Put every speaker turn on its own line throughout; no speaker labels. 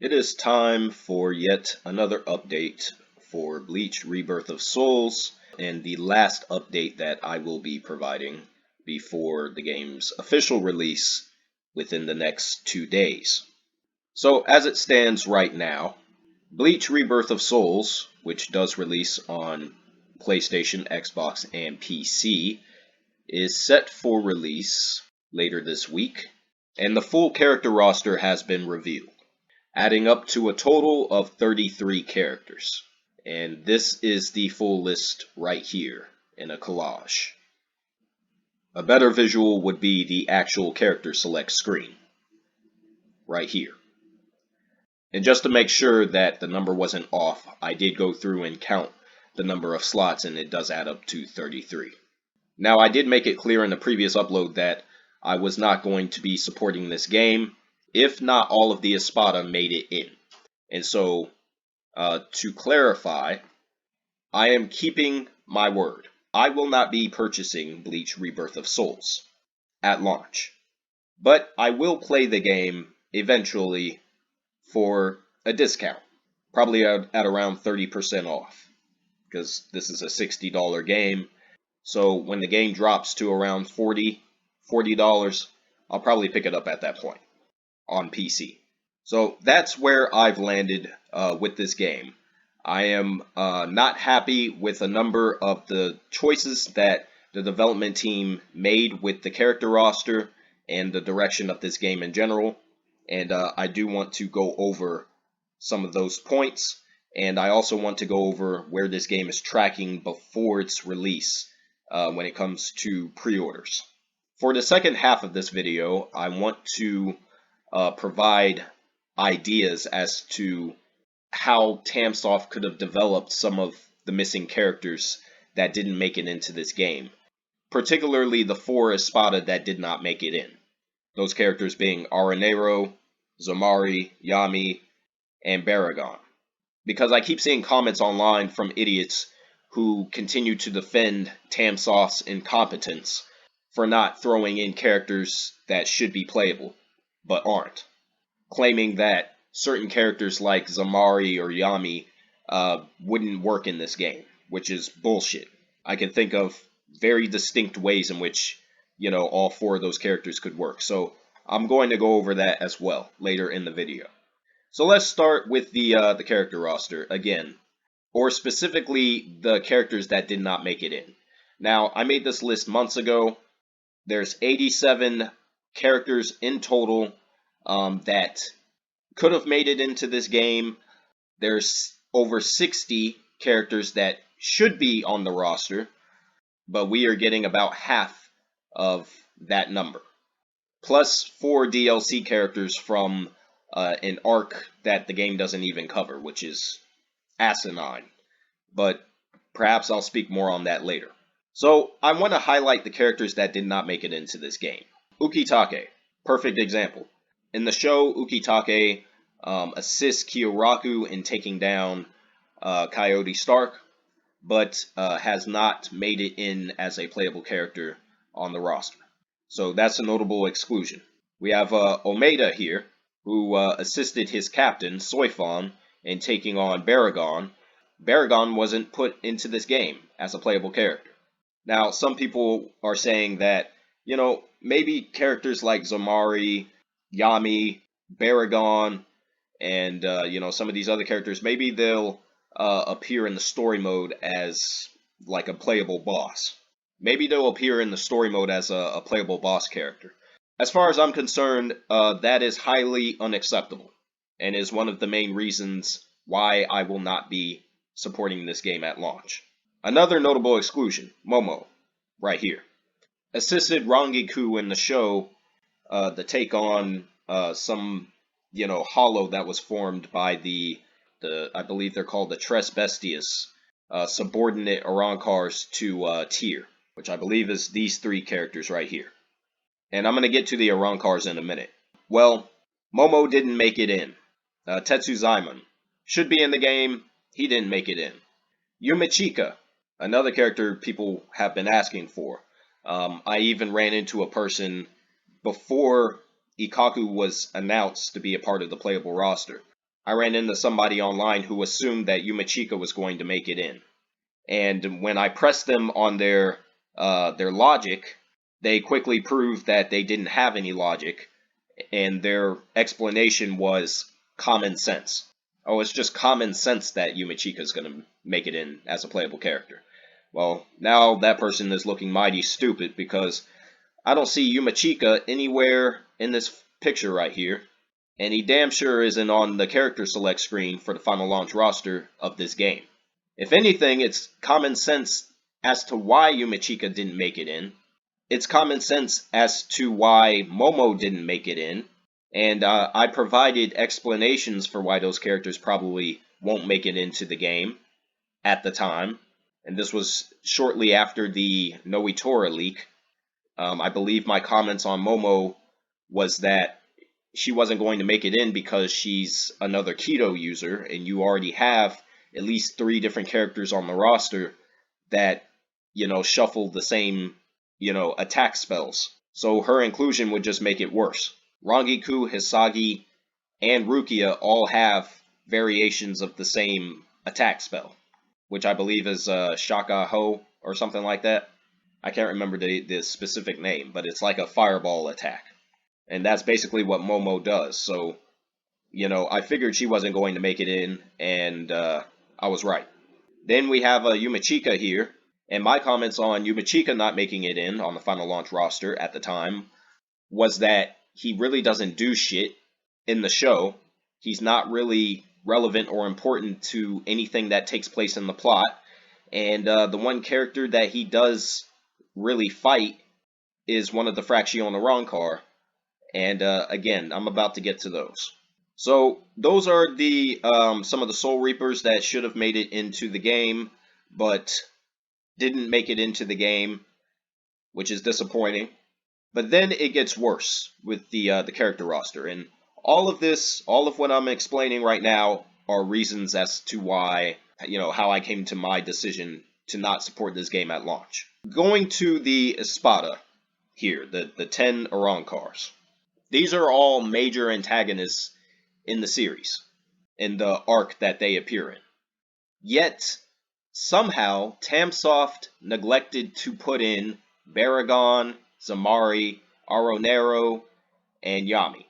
It is time for yet another update for Bleach Rebirth of Souls, and the last update that I will be providing before the game's official release within the next 2 days. So, as it stands right now, Bleach Rebirth of Souls, which does release on PlayStation, Xbox, and PC, is set for release later this week, and the full character roster has been revealed, adding up to a total of 33 characters. And this is the full list right here in a collage. A better visual would be the actual character select screen, right here. And just to make sure that the number wasn't off, I did go through and count the number of slots, and it does add up to 33. Now, I did make it clear in the previous upload that I was not going to be supporting this game if not all of the Espada made it in. And so, to clarify, I am keeping my word. I will not be purchasing Bleach Rebirth of Souls at launch, but I will play the game eventually for a discount, probably at around 30% off, because this is a $60 game. So when the game drops to around $40, I'll probably pick it up at that point on PC. So that's where I've landed with this game. I am not happy with a number of the choices that the development team made with the character roster and the direction of this game in general. And I do want to go over some of those points. And I also want to go over where this game is tracking before its release when it comes to pre-orders. For the second half of this video, I want to provide ideas as to how Tamsoft could have developed some of the missing characters that didn't make it into this game, particularly the 4 Espada that did not make it in. Those characters being Aranero, Zamari, Yami, and Baragon. Because I keep seeing comments online from idiots who continue to defend Tamsoft's incompetence for not throwing in characters that should be playable, but aren't, claiming that certain characters like Zamari or Yami wouldn't work in this game, which is bullshit. I can think of very distinct ways in which, all 4 of those characters could work. So I'm going to go over that as well later in the video. So let's start with the character roster again, or specifically the characters that did not make it in. Now, I made this list months ago. There's 87 characters in total that could have made it into this game. There's over 60 characters that should be on the roster, but we are getting about half of that number. Plus 4 DLC characters from an arc that the game doesn't even cover, which is asinine. But perhaps I'll speak more on that later. So I want to highlight the characters that did not make it into this game. Ukitake, perfect example. In the show, Ukitake assists Kyoraku in taking down Coyote Stark, but has not made it in as a playable character on the roster. So that's a notable exclusion. We have Omeda here, who assisted his captain, Soifon, in taking on Baragon. Baragon wasn't put into this game as a playable character. Now, some people are saying that, maybe characters like Zamari, Yami, Baragon, and, some of these other characters, maybe they'll appear in the story mode as, like, a playable boss. Maybe they'll appear in the story mode as a playable boss character. As far as I'm concerned, that is highly unacceptable, and is one of the main reasons why I will not be supporting this game at launch. Another notable exclusion, Momo, right here. Assisted Rangiku in the show to take on some, hollow that was formed by the I believe they're called the Tres Bestias, subordinate Arancars to Tyr, which I believe is these 3 characters right here. And I'm going to get to the Arancars in a minute. Well, Momo didn't make it in. Tetsuzaimon should be in the game. He didn't make it in. Yumichika, another character people have been asking for. I even ran into a person before Ikkaku was announced to be a part of the playable roster, I ran into somebody online who assumed that Yumachika was going to make it in. And when I pressed them on their logic, they quickly proved that they didn't have any logic, and their explanation was common sense. Oh, it's just common sense that Yumachika is going to make it in as a playable character. Well, now that person is looking mighty stupid because I don't see Yumachika anywhere in this picture right here, and he damn sure isn't on the character select screen for the final launch roster of this game. If anything, it's common sense as to why Yumachika didn't make it in. It's common sense as to why Momo didn't make it in. And I provided explanations for why those characters probably won't make it into the game at the time. And this was shortly after the Noitora leak. I believe my comments on Momo was that she wasn't going to make it in because she's another Keto user, and you already have at least 3 different characters on the roster that, shuffle the same, attack spells. So her inclusion would just make it worse. Rangiku, Hisagi, and Rukia all have variations of the same attack spell, which I believe is Shaka Ho or something like that. I can't remember the specific name, but it's like a fireball attack. And that's basically what Momo does. So, I figured she wasn't going to make it in, and I was right. Then we have Yumachika here, and my comments on Yumachika not making it in on the final launch roster at the time was that he really doesn't do shit in the show. He's not really relevant or important to anything that takes place in the plot, and the one character that he does really fight is one of the Fraction Rancor, and again, I'm about to get to those. So those are the some of the Soul Reapers that should have made it into the game, but didn't make it into the game, which is disappointing. But then it gets worse with the character roster, and all of what I'm explaining right now are reasons as to why, how I came to my decision to not support this game at launch. Going to the Espada here, the 10 Arancars. These are all major antagonists in the series, in the arc that they appear in. Yet, somehow, Tamsoft neglected to put in Baragon, Zamari, Aronero, and Yami.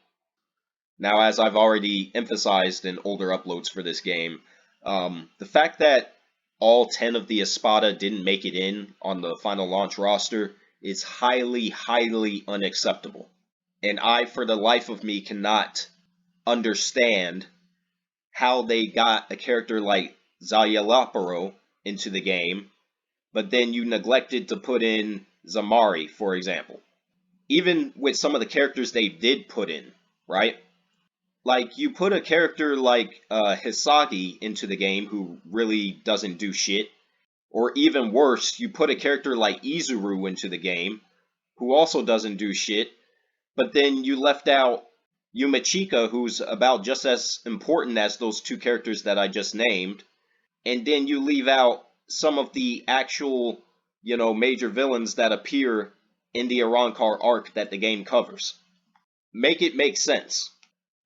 Now, as I've already emphasized in older uploads for this game, the fact that all 10 of the Espada didn't make it in on the final launch roster is highly, highly unacceptable. And I, for the life of me, cannot understand how they got a character like Zayalaparo into the game, but then you neglected to put in Zamari, for example. Even with some of the characters they did put in, right? Like, you put a character like Hisagi into the game who really doesn't do shit. Or even worse, you put a character like Izuru into the game who also doesn't do shit. But then you left out Yumachika, who's about just as important as those 2 characters that I just named. And then you leave out some of the actual, major villains that appear in the Arankar arc that the game covers. Make it make sense.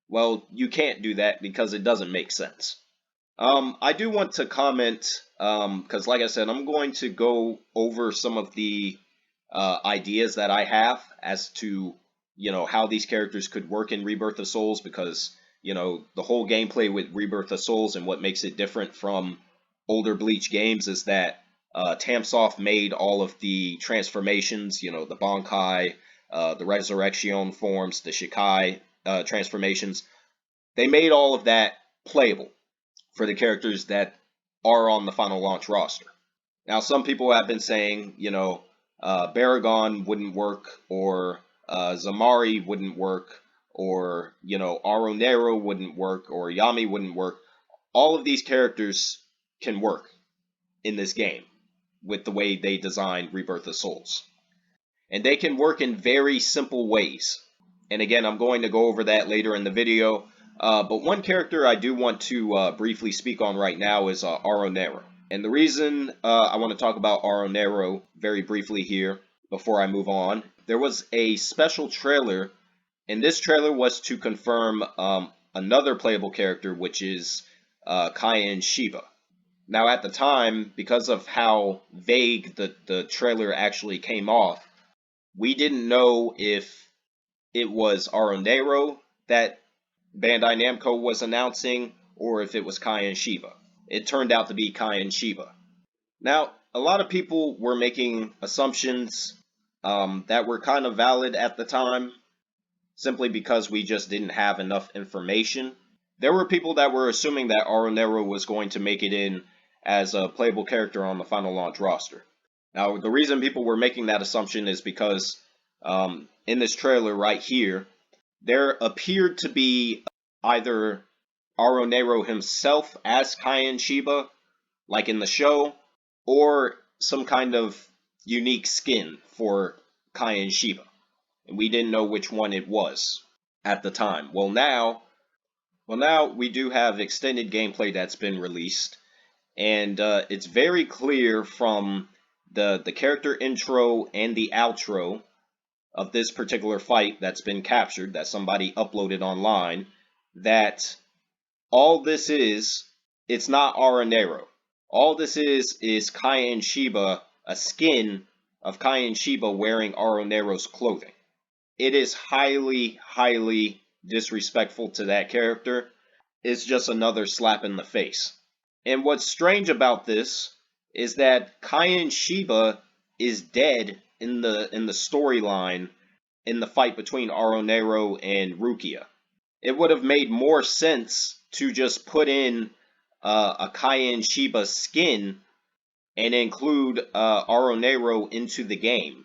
Well, you can't do that because it doesn't make sense. I do want to comment, because like I said, I'm going to go over some of the ideas that I have as to, how these characters could work in Rebirth of Souls, because, the whole gameplay with Rebirth of Souls and what makes it different from older Bleach games is that Tamsoft made all of the transformations, the Bankai, the Resurrection forms, the Shikai transformations. They made all of that playable for the characters that are on the final launch roster. Now, some people have been saying, Baragon wouldn't work, or Zamari wouldn't work, or, Aronero wouldn't work, or Yami wouldn't work. All of these characters can work in this game with the way they designed Rebirth of Souls. And they can work in very simple ways. And again, I'm going to go over that later in the video. But one character I do want to briefly speak on right now is Aronero. And the reason I want to talk about Aronero very briefly here before I move on, there was a special trailer, and this trailer was to confirm another playable character, which is Cayenne Shiba. Now, at the time, because of how vague the trailer actually came off, we didn't know if it was Aronero that Bandai Namco was announcing, or if it was Cayenne Shiba. It turned out to be Cayenne Shiba. Now, a lot of people were making assumptions that were kind of valid at the time, simply because we just didn't have enough information. There were people that were assuming that Aronero was going to make it in as a playable character on the final launch roster. Now, the reason people were making that assumption is because in this trailer right here, there appeared to be either Aronero himself as Cayenne Shiba, like in the show, or some kind of unique skin for Cayenne Shiba. And we didn't know which one it was at the time. Well, now we do have extended gameplay that's been released, and it's very clear from the character intro and the outro of this particular fight that's been captured, that somebody uploaded online, that all this is, it's not Aronero. All this is Cayenne Shiba, a skin of Cayenne Shiba wearing Aronero's clothing. It is highly, highly disrespectful to that character. It's just another slap in the face. And what's strange about this is that Cayenne Shiba is dead in the storyline in the fight between Aronero and Rukia. It would have made more sense to just put in a Cayenne Shiba skin and include Aronero into the game.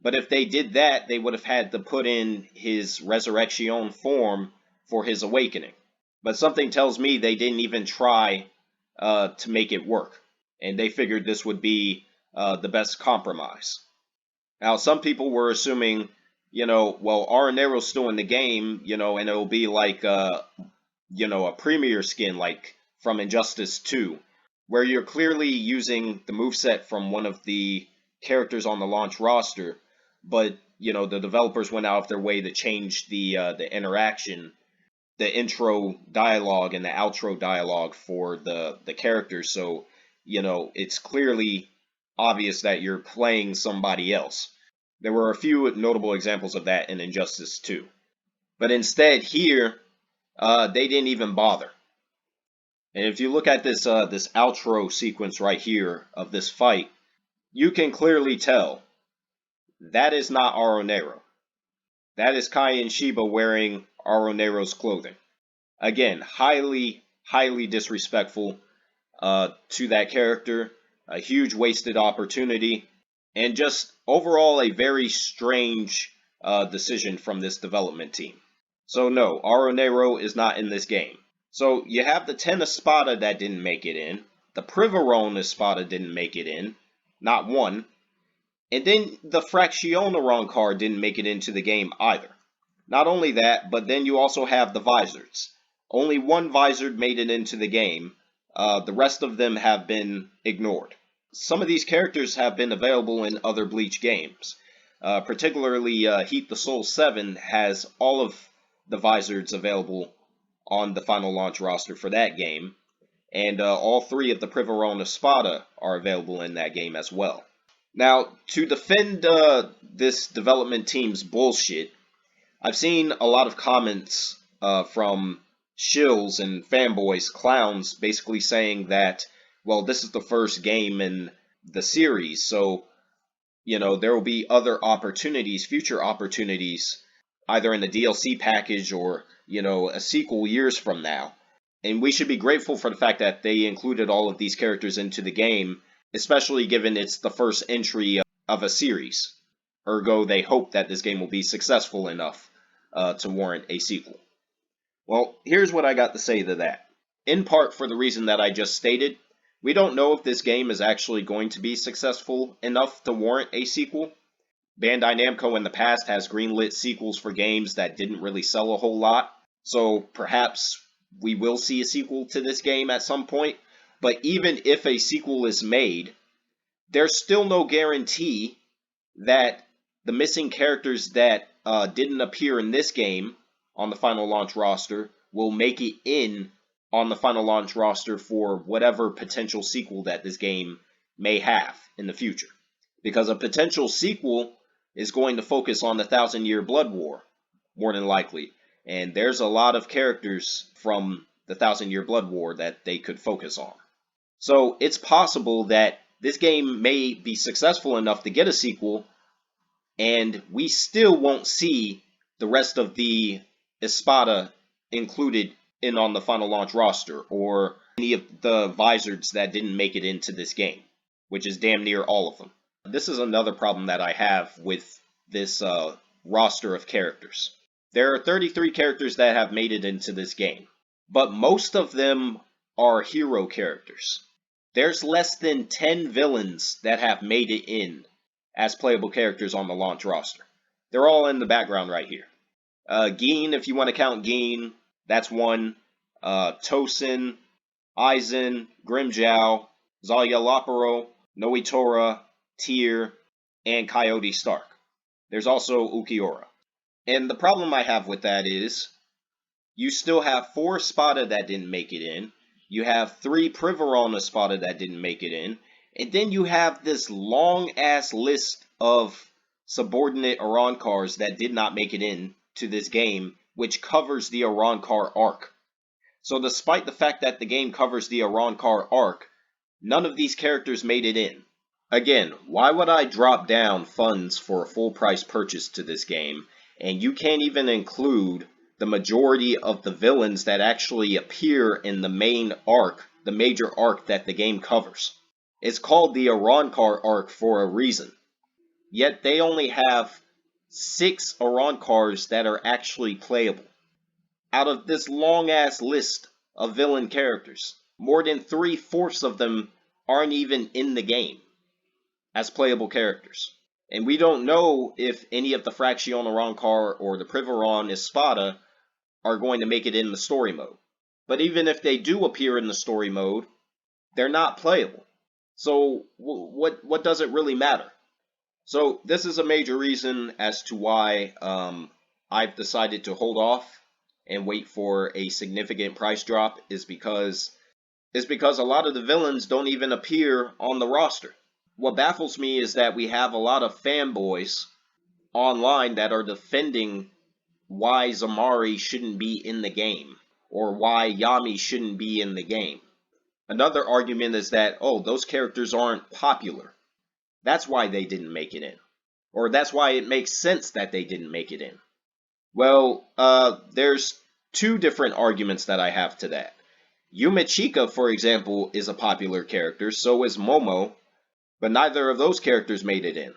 But if they did that, they would have had to put in his Resurrection form for his awakening. But something tells me they didn't even try to make it work. And they figured this would be the best compromise. Now, some people were assuming, well, Aronero's still in the game, and it'll be like, a premier skin, like from Injustice 2, where you're clearly using the moveset from one of the characters on the launch roster, but, the developers went out of their way to change the interaction, the intro dialogue and the outro dialogue for the characters, so, it's clearly obvious that you're playing somebody else. There were a few notable examples of that in Injustice 2. But instead, here, they didn't even bother. And if you look at this outro sequence right here of this fight, you can clearly tell that is not Aronero. That is Cayenne Shiba wearing Aronero's clothing. Again, highly, highly disrespectful to that character. A huge wasted opportunity. And just overall a very strange decision from this development team. So no, Aronero is not in this game. So you have the 10 Espada that didn't make it in. The Privaron Espada didn't make it in. Not one. And then the Fraccionaron card didn't make it into the game either. Not only that, but then you also have the Vizards. Only one Vizard made it into the game. The rest of them have been ignored. Some of these characters have been available in other Bleach games. Particularly Heat the Soul 7 has all of the Vizards available on the final launch roster for that game. And all three of the Privaron Espada are available in that game as well. Now, to defend this development team's bullshit, I've seen a lot of comments from shills and fanboys, clowns, basically saying that, well, this is the first game in the series, so, there will be other opportunities, future opportunities, either in the DLC package or, a sequel years from now. And we should be grateful for the fact that they included all of these characters into the game, especially given it's the first entry of a series. Ergo, they hope that this game will be successful enough to warrant a sequel. Well, here's what I got to say to that. In part for the reason that I just stated, we don't know if this game is actually going to be successful enough to warrant a sequel. Bandai Namco in the past has greenlit sequels for games that didn't really sell a whole lot, so perhaps we will see a sequel to this game at some point. But even if a sequel is made, there's still no guarantee that the missing characters that didn't appear in this game on the final launch roster will make it in on the final launch roster for whatever potential sequel that this game may have in the future. Because a potential sequel is going to focus on the 1,000-Year Blood War, more than likely. And there's a lot of characters from the 1,000-Year Blood War that they could focus on. So it's possible that this game may be successful enough to get a sequel, and we still won't see the rest of the Espada included in on the final launch roster, or any of the Vizards that didn't make it into this game, which is damn near all of them. This is another problem that I have with this roster of characters. There are 33 characters that have made it into this game, but most of them are hero characters. There's less than 10 villains that have made it in as playable characters on the launch roster. They're all in the background right here. Geen, if you want to count Geen, that's one. Tosin, Aizen, Grimjow, Zalyalaparo, Noitora, Tyr, and Coyote Stark. There's also Ukiura. And the problem I have with that is, you still have 4 Espada that didn't make it in, you have 3 Privaron Espada that didn't make it in, and then you have this long-ass list of subordinate Arrancars that did not make it in to this game, which covers the Arrancar arc. So despite the fact that the game covers the Arrancar arc, none of these characters made it in. Again, why would I drop down funds for a full price purchase to this game, and you can't even include the majority of the villains that actually appear in the main arc, the major arc that the game covers? It's called the Arrancar arc for a reason. Yet they only have 6 Arrancars that are actually playable. Out of this long-ass list of villain characters, more than 3/4 of them aren't even in the game as playable characters. And we don't know if any of the Fraction Arrancar or the Privaron Espada are going to make it in the story mode. But even if they do appear in the story mode, they're not playable. So what does it really matter? So this is a major reason as to why I've decided to hold off and wait for a significant price drop, is because a lot of the villains don't even appear on the roster. What baffles me is that we have a lot of fanboys online that are defending why Zamari shouldn't be in the game, or why Yami shouldn't be in the game. Another argument is that, oh, those characters aren't popular. That's why they didn't make it in. Or that's why it makes sense that they didn't make it in. Well, there's 2 different arguments that I have to that. Yumechika, for example, is a popular character, so is Momo, but neither of those characters made it in.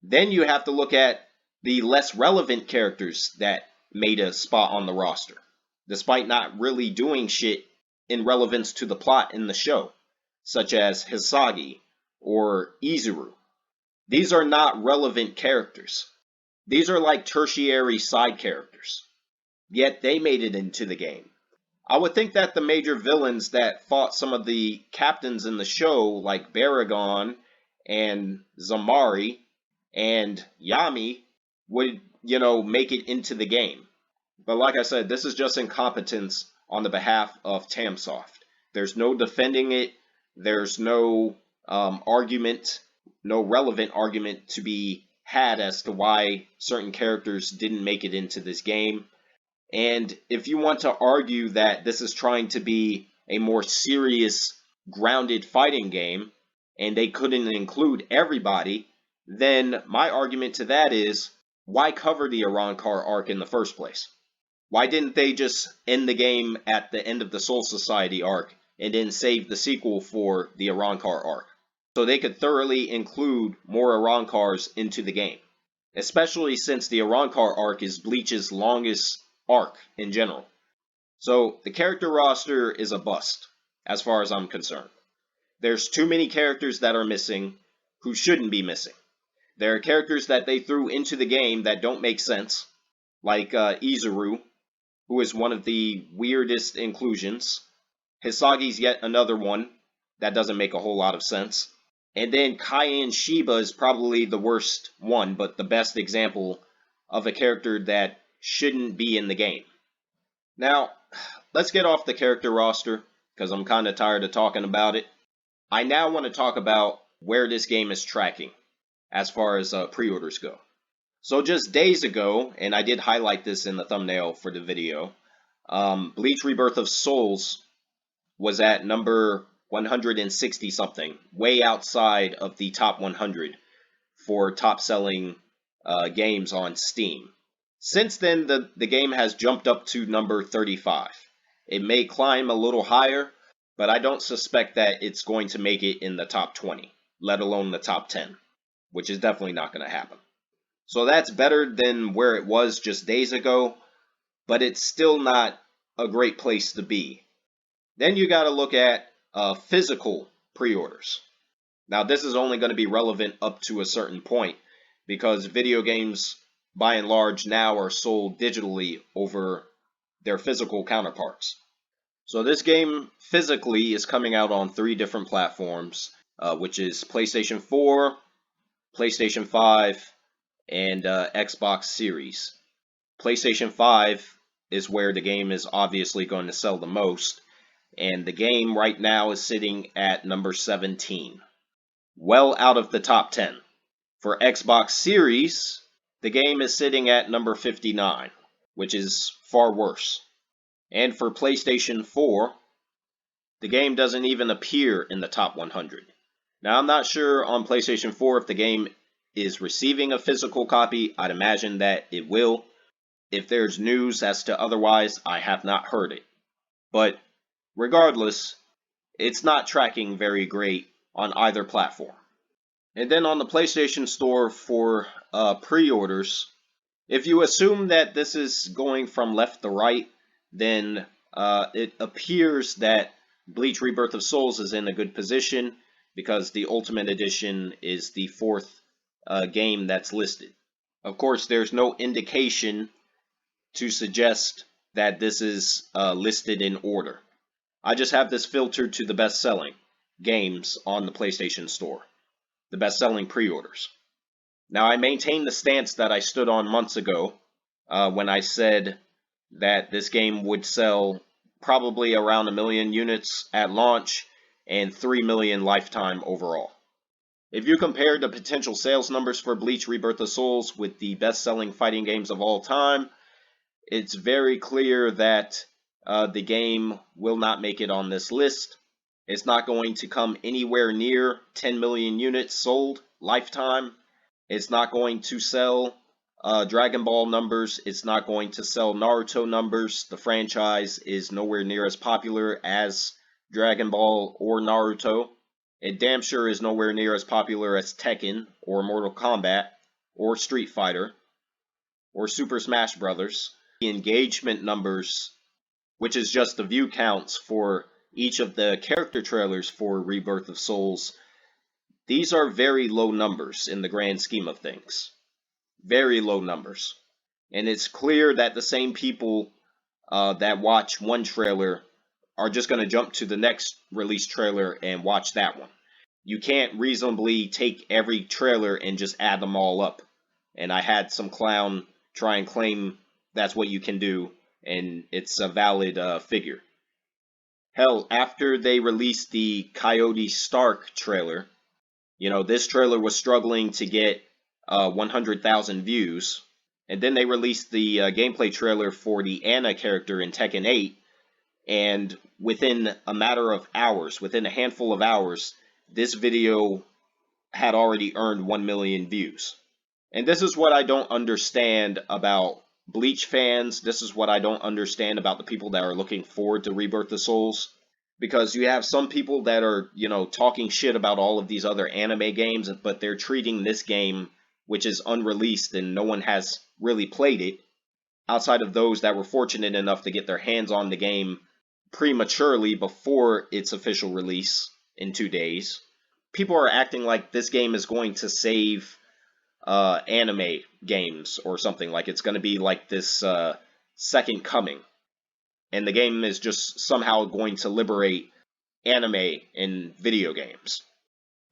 Then you have to look at the less relevant characters that made a spot on the roster, despite not really doing shit in relevance to the plot in the show, such as Hisagi or Izuru. These are not relevant characters. These are like tertiary side characters. Yet they made it into the game. I would think that the major villains that fought some of the captains in the show, like Baragon and Zamari and Yami, would, make it into the game. But like I said, this is just incompetence on the behalf of Tamsoft. There's no defending it. There's no argument, no relevant argument to be had as to why certain characters didn't make it into this game. And if you want to argue that this is trying to be a more serious, grounded fighting game, and they couldn't include everybody, then my argument to that is, why cover the Arrancar arc in the first place? Why didn't they just end the game at the end of the Soul Society arc and then save the sequel for the Arrancar arc, so they could thoroughly include more Arrancars into the game? Especially since the Arrancar arc is Bleach's longest arc in general. So the character roster is a bust, as far as I'm concerned. There's too many characters that are missing who shouldn't be missing. There are characters that they threw into the game that don't make sense, like Izuru, who is one of the weirdest inclusions. Hisagi's yet another one that doesn't make a whole lot of sense. And then Cayenne Shiba is probably the worst one, but the best example of a character that shouldn't be in the game. Now, let's get off the character roster, because I'm kind of tired of talking about it. I now want to talk about where this game is tracking as far as pre-orders go. So just days ago, and I did highlight this in the thumbnail for the video, Bleach Rebirth of Souls was at number 160 something, way outside of the top 100 for top selling games on Steam. Since then, the game has jumped up to number 35. It may climb a little higher, but I don't suspect that it's going to make it in the top 20, let alone the top 10, which is definitely not going to happen. So that's better than where it was just days ago, but it's still not a great place to be. Then you got to look at physical pre-orders. Now, this is only going to be relevant up to a certain point, because video games, by and large, now are sold digitally over their physical counterparts. So this game physically is coming out on 3 different platforms, which is PlayStation 4, PlayStation 5, and Xbox Series. PlayStation 5 is where the game is obviously going to sell the most, and the game right now is sitting at number 17, well out of the top 10. For Xbox Series, the game is sitting at number 59, which is far worse. And for PlayStation 4, the game doesn't even appear in the top 100. Now, I'm not sure on PlayStation 4 if the game is receiving a physical copy. I'd imagine that it will. If there's news as to otherwise, I have not heard it. But regardless, it's not tracking very great on either platform. And then on the PlayStation Store for pre-orders, if you assume that this is going from left to right, then it appears that Bleach Rebirth of Souls is in a good position, because the Ultimate Edition is the 4th game that's listed. Of course, there's no indication to suggest that this is listed in order. I just have this filtered to the best-selling games on the PlayStation Store, the best-selling pre-orders. Now, I maintain the stance that I stood on months ago when I said that this game would sell probably around 1 million units at launch and 3 million lifetime overall. If you compare the potential sales numbers for Bleach Rebirth of Souls with the best-selling fighting games of all time, it's very clear that the game will not make it on this list. It's not going to come anywhere near 10 million units sold lifetime. It's not going to sell Dragon Ball numbers. It's not going to sell Naruto numbers. The franchise is nowhere near as popular as Dragon Ball or Naruto. It damn sure is nowhere near as popular as Tekken or Mortal Kombat or Street Fighter or Super Smash Bros. The engagement numbers, which is just the view counts for each of the character trailers for Rebirth of Souls, these are very low numbers in the grand scheme of things. Very low numbers. And it's clear that the same people that watch one trailer are just going to jump to the next release trailer and watch that one. You can't reasonably take every trailer and just add them all up. And I had some clown try and claim that's what you can do, and it's a valid figure. Hell, after they released the Coyote Stark trailer, this trailer was struggling to get 100,000 views, and then they released the gameplay trailer for the Anna character in Tekken 8, and within a matter of hours, within a handful of hours, this video had already earned 1 million views. And this is what I don't understand about Bleach fans. This is what I don't understand about the people that are looking forward to Rebirth of Souls. Because you have some people that are, talking shit about all of these other anime games, but they're treating this game, which is unreleased and no one has really played it, outside of those that were fortunate enough to get their hands on the game prematurely before its official release in 2 days. People are acting like this game is going to save anime games or something, like it's going to be like this second coming. And the game is just somehow going to liberate anime in video games.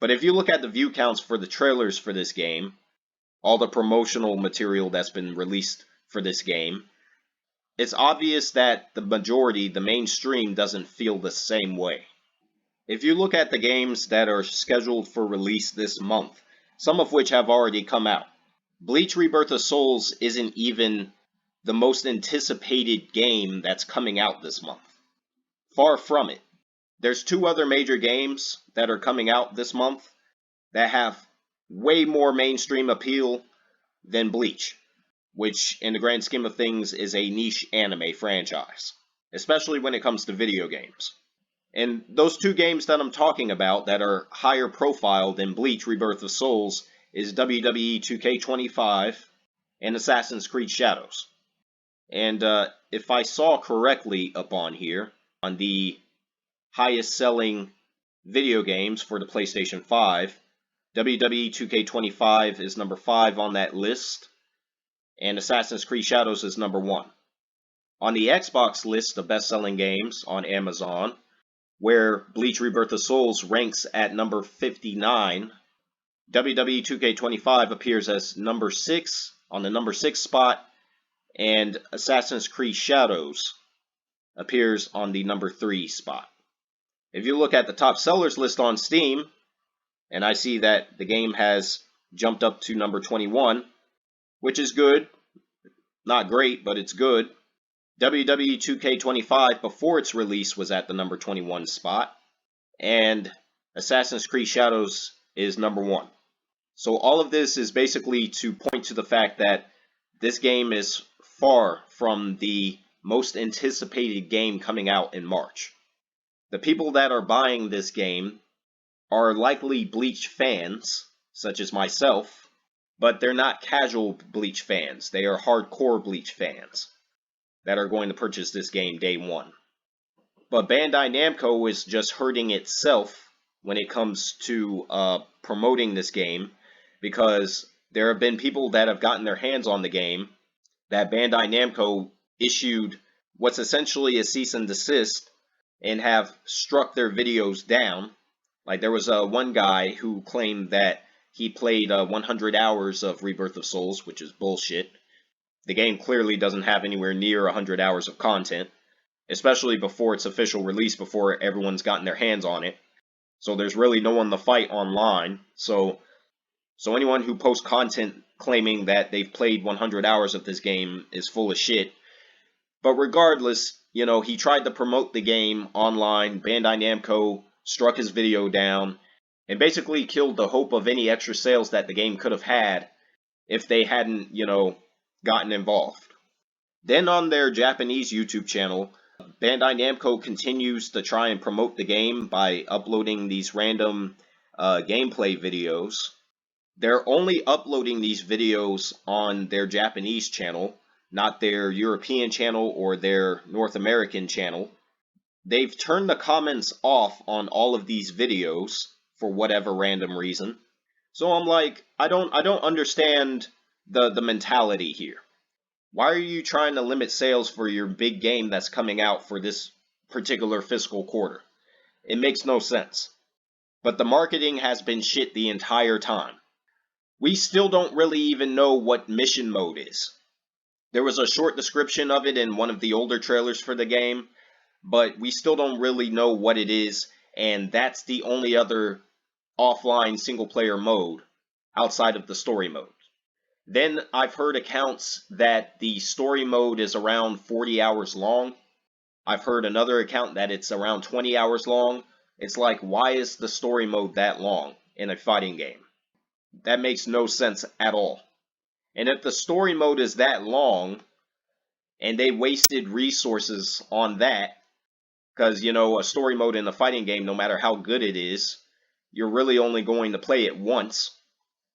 But if you look at the view counts for the trailers for this game, all the promotional material that's been released for this game, it's obvious that the majority, the mainstream, doesn't feel the same way. If you look at the games that are scheduled for release this month, some of which have already come out, Bleach Rebirth of Souls isn't even the most anticipated game that's coming out this month. Far from it. There's 2 other major games that are coming out this month that have way more mainstream appeal than Bleach, which in the grand scheme of things is a niche anime franchise, especially when it comes to video games. And those 2 games that I'm talking about that are higher profile than Bleach Rebirth of Souls is WWE 2K25 and Assassin's Creed Shadows. And if I saw correctly up on here, on the highest selling video games for the PlayStation 5, WWE 2K25 is number 5 on that list, and Assassin's Creed Shadows is number 1. On the Xbox list of best-selling games on Amazon, where Bleach Rebirth of Souls ranks at number 59, WWE 2K25 appears as number 6 on the number 6 spot, and Assassin's Creed Shadows appears on the number 3 spot. If you look at the top sellers list on Steam, and I see that the game has jumped up to number 21, which is good. Not great, but it's good. WWE 2K25 before its release was at the number 21 spot, and Assassin's Creed Shadows is number 1. So all of this is basically to point to the fact that this game is far from the most anticipated game coming out in March. The people that are buying this game are likely Bleach fans, such as myself, but they're not casual Bleach fans. They are hardcore Bleach fans that are going to purchase this game day one. But Bandai Namco is just hurting itself when it comes to promoting this game, because there have been people that have gotten their hands on the game that Bandai Namco issued what's essentially a cease and desist and have struck their videos down. Like there was one guy who claimed that he played 100 hours of Rebirth of Souls, which is bullshit. The game clearly doesn't have anywhere near 100 hours of content, especially before its official release, before everyone's gotten their hands on it. So there's really no one to fight online. So anyone who posts content claiming that they've played 100 hours of this game is full of shit. But regardless, you know, he tried to promote the game online. Bandai Namco struck his video down and basically killed the hope of any extra sales that the game could have had if they hadn't, you know, gotten involved. Then on their Japanese YouTube channel, Bandai Namco continues to try and promote the game by uploading these random gameplay videos. They're only uploading these videos on their Japanese channel, not their European channel or their North American channel. They've turned the comments off on all of these videos for whatever random reason. So I'm like, I don't understand the mentality here. Why are you trying to limit sales for your big game that's coming out for this particular fiscal quarter? It makes no sense. But the marketing has been shit the entire time. We still don't really even know what mission mode is. There was a short description of it in one of the older trailers for the game, but we still don't really know what it is, and that's the only other offline single-player mode outside of the story mode. Then I've heard accounts that the story mode is around 40 hours long. I've heard another account that it's around 20 hours long. It's like, why is the story mode that long in a fighting game? That makes no sense at all. And if the story mode is that long, and they wasted resources on that, because, you know, a story mode in a fighting game, no matter how good it is, you're really only going to play it once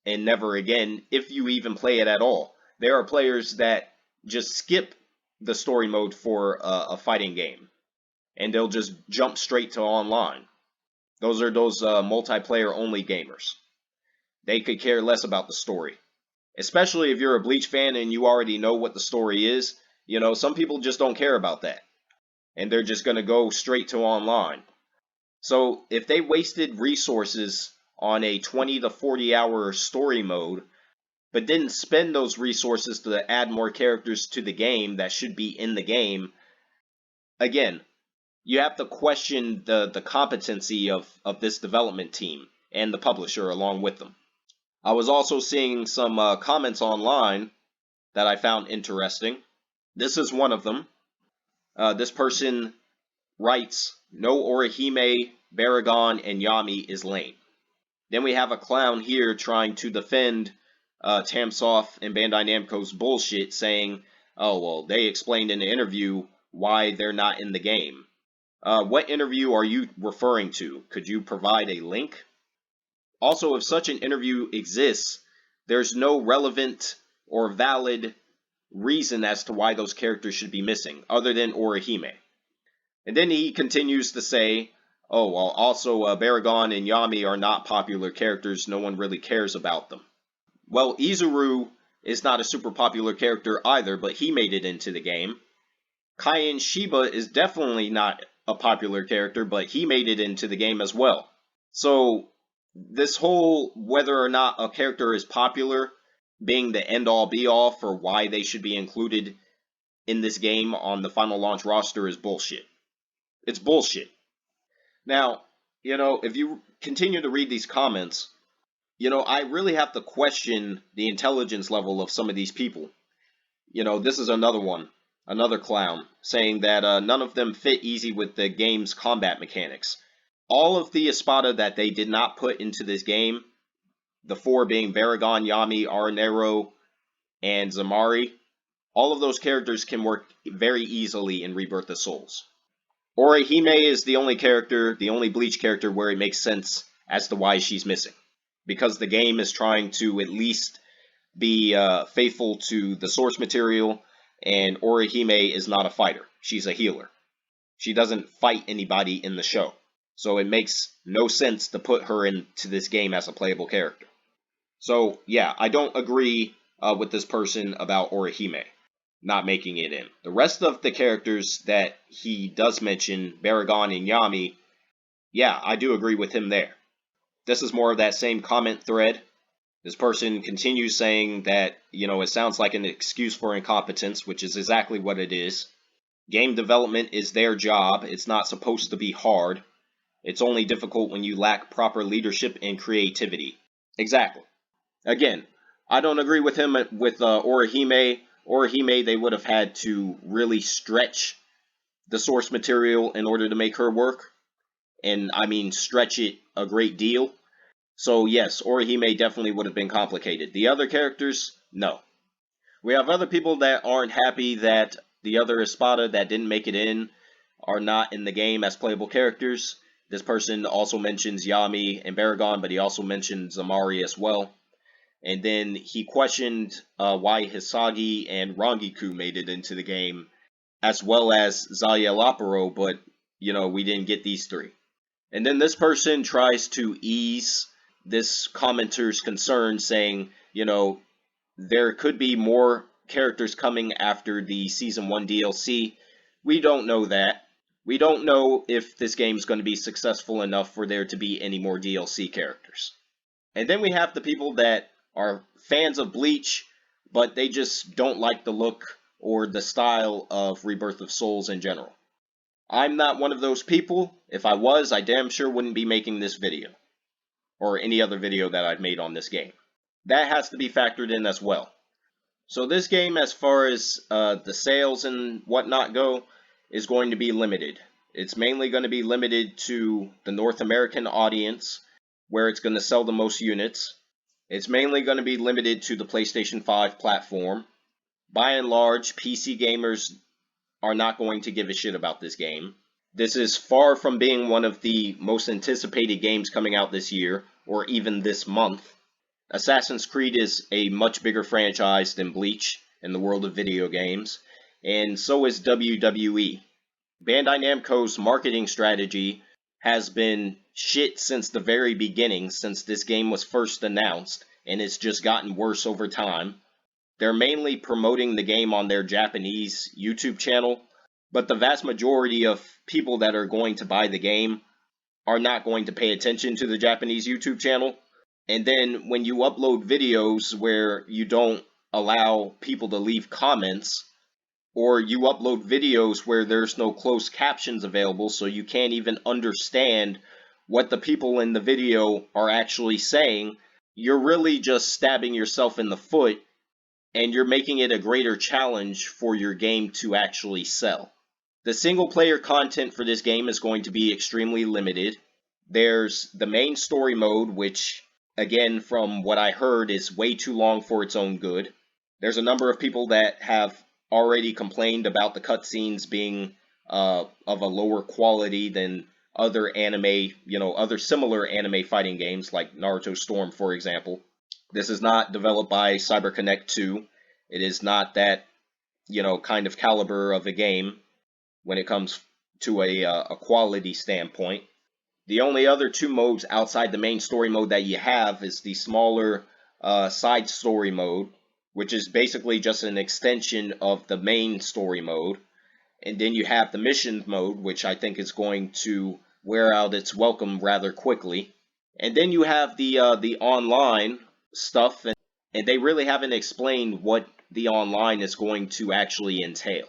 and never again, if you even play it at all. There are players that just skip the story mode for a fighting game, and they'll just jump straight to online. Those are those multiplayer only gamers. They could care less about the story. Especially if you're a Bleach fan and you already know what the story is. You know, some people just don't care about that, and they're just going to go straight to online. So if they wasted resources on a 20 to 40 hour story mode, but didn't spend those resources to add more characters to the game that should be in the game, again, you have to question the competency of this development team and the publisher along with them. I was also seeing some comments online that I found interesting. This is one of them. This person writes, "No Orihime, Baragon, and Yami is lame." Then we have a clown here trying to defend Tamsoft and Bandai Namco's bullshit, saying, "Oh, well, they explained in the interview why they're not in the game." What interview are you referring to? Could you provide a link? Also, if such an interview exists, there's no relevant or valid reason as to why those characters should be missing, other than Orihime. And then he continues to say, "Oh, well, also Baragon and Yami are not popular characters. No one really cares about them." Well, Izuru is not a super popular character either, but he made it into the game. Kaien Shiba is definitely not a popular character, but he made it into the game as well. So this whole whether or not a character is popular being the end-all be-all for why they should be included in this game on the final launch roster is bullshit. It's bullshit. Now, if you continue to read these comments, I really have to question the intelligence level of some of these people. This is another one, another clown, saying that none of them fit easy with the game's combat mechanics. All of the Espada that they did not put into this game, the four being Baragon, Yami, Aranero, and Zamari, all of those characters can work very easily in Rebirth of Souls. Orihime is the only character, the only Bleach character where it makes sense as to why she's missing. Because the game is trying to at least be faithful to the source material, and Orihime is not a fighter. She's a healer. She doesn't fight anybody in the show. So it makes no sense to put her into this game as a playable character. So, yeah, I don't agree with this person about Orihime not making it in. The rest of the characters that he does mention, Baragon and Yami, yeah, I do agree with him there. This is more of that same comment thread. This person continues saying that, it sounds like an excuse for incompetence, which is exactly what it is. Game development is their job. It's not supposed to be hard. It's only difficult when you lack proper leadership and creativity. Exactly. Again, I don't agree with him with Orihime. Orihime, they would have had to really stretch the source material in order to make her work. And I mean stretch it a great deal. So yes, Orihime definitely would have been complicated. The other characters, no. We have other people that aren't happy that the other Espada that didn't make it in are not in the game as playable characters. This person also mentions Yami and Baragon, but he also mentioned Zamari as well. And then he questioned why Hisagi and Rangiku made it into the game, as well as Zaya Laparo, but, we didn't get these three. And then this person tries to ease this commenter's concern, saying, there could be more characters coming after the Season 1 DLC. We don't know that. We don't know if this game's going to be successful enough for there to be any more DLC characters. And then we have the people that are fans of Bleach, but they just don't like the look or the style of Rebirth of Souls in general. I'm not one of those people. If I was, I damn sure wouldn't be making this video, or any other video that I've made on this game. That has to be factored in as well. So this game, as far as the sales and whatnot go, is going to be limited. It's mainly going to be limited to the North American audience, where it's going to sell the most units. It's mainly going to be limited to the PlayStation 5 platform. By and large, PC gamers are not going to give a shit about this game. This is far from being one of the most anticipated games coming out this year, or even this month. Assassin's Creed is a much bigger franchise than Bleach in the world of video games, and so is WWE. Bandai Namco's marketing strategy has been shit since the very beginning, since this game was first announced, and it's just gotten worse over time. They're mainly promoting the game on their Japanese YouTube channel, but the vast majority of people that are going to buy the game are not going to pay attention to the Japanese YouTube channel. And then when you upload videos where you don't allow people to leave comments, or you upload videos where there's no closed captions available, so you can't even understand what the people in the video are actually saying, you're really just stabbing yourself in the foot, and you're making it a greater challenge for your game to actually sell. The single player content for this game is going to be extremely limited. There's the main story mode, which, again, from what I heard, is way too long for its own good. There's a number of people that have already complained about the cutscenes being of a lower quality than other anime, other similar anime fighting games like Naruto Storm, for example. This is not developed by CyberConnect 2. It is not that, kind of caliber of a game when it comes to a quality standpoint. The only other two modes outside the main story mode that you have is the smaller side story mode, which is basically just an extension of the main story mode. And then you have the mission mode, which I think is going to wear out its welcome rather quickly. And then you have the online stuff, and they really haven't explained what the online is going to actually entail.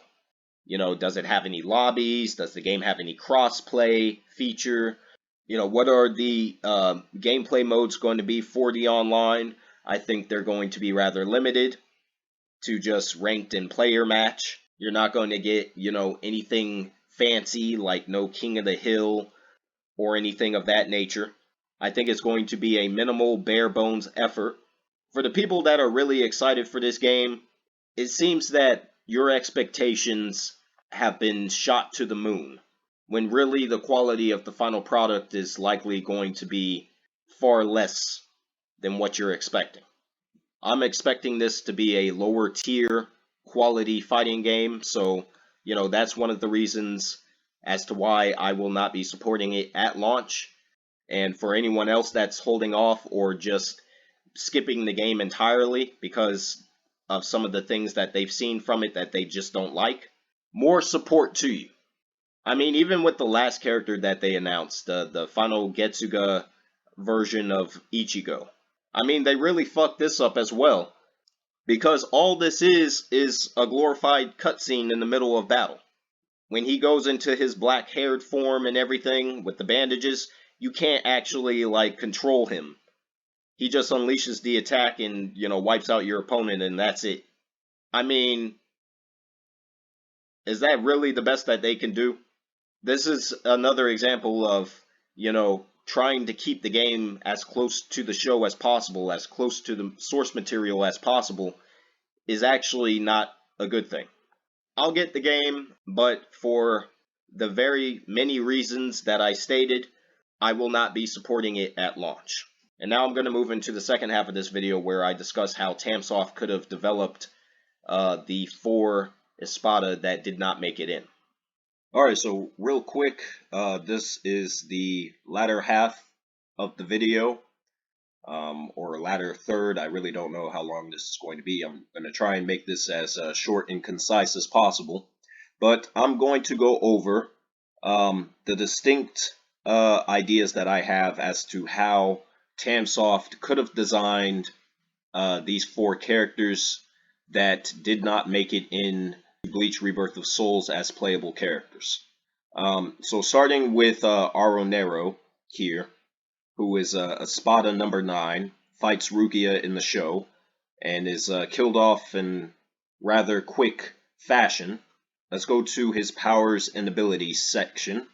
Does it have any lobbies? Does the game have any cross-play feature? What are the gameplay modes going to be for the online? I think they're going to be rather limited to just ranked and player match. You're not going to get, anything fancy like no King of the Hill or anything of that nature. I think it's going to be a minimal, bare bones effort. For the people that are really excited for this game, it seems that your expectations have been shot to the moon, when really the quality of the final product is likely going to be far less than what you're expecting. I'm expecting this to be a lower tier quality fighting game, so that's one of the reasons as to why I will not be supporting it at launch. And for anyone else that's holding off or just skipping the game entirely because of some of the things that they've seen from it that they just don't like, more support to you. I mean, even with the last character that they announced, the final Getsuga version of Ichigo, I mean, they really fucked this up as well, because all this is a glorified cutscene in the middle of battle. When he goes into his black-haired form and everything with the bandages, you can't actually, control him. He just unleashes the attack and, wipes out your opponent, and that's it. I mean, is that really the best that they can do? This is another example of, trying to keep the game as close to the show as possible, as close to the source material as possible, is actually not a good thing. I'll get the game, but for the very many reasons that I stated, I will not be supporting it at launch. And now I'm going to move into the second half of this video where I discuss how Tamsoft could have developed the 4 Espada that did not make it in. Alright, so real quick, this is the latter half of the video, or latter third. I really don't know how long this is going to be. I'm going to try and make this as short and concise as possible. But I'm going to go over the distinct ideas that I have as to how Tamsoft could have designed these 4 characters that did not make it in Bleach Rebirth of Souls as playable characters. So starting with Aronero here, who is Espada number 9, fights Rukia in the show, and is killed off in rather quick fashion. Let's go to his powers and abilities section.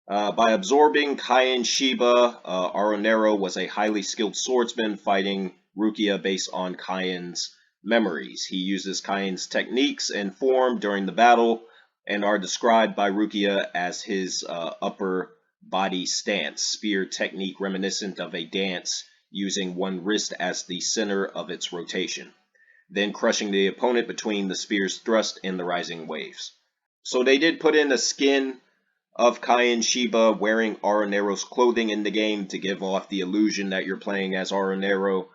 By absorbing Cayenne Shiba, Aronero was a highly skilled swordsman fighting Rukia based on Cayenne's memories. He uses Cayenne's techniques and form during the battle, and are described by Rukia as his upper body stance, spear technique reminiscent of a dance using one wrist as the center of its rotation, then crushing the opponent between the spear's thrust and the rising waves. So they did put in a skin of Cayenne Shiba wearing Aronero's clothing in the game to give off the illusion that you're playing as Aronero.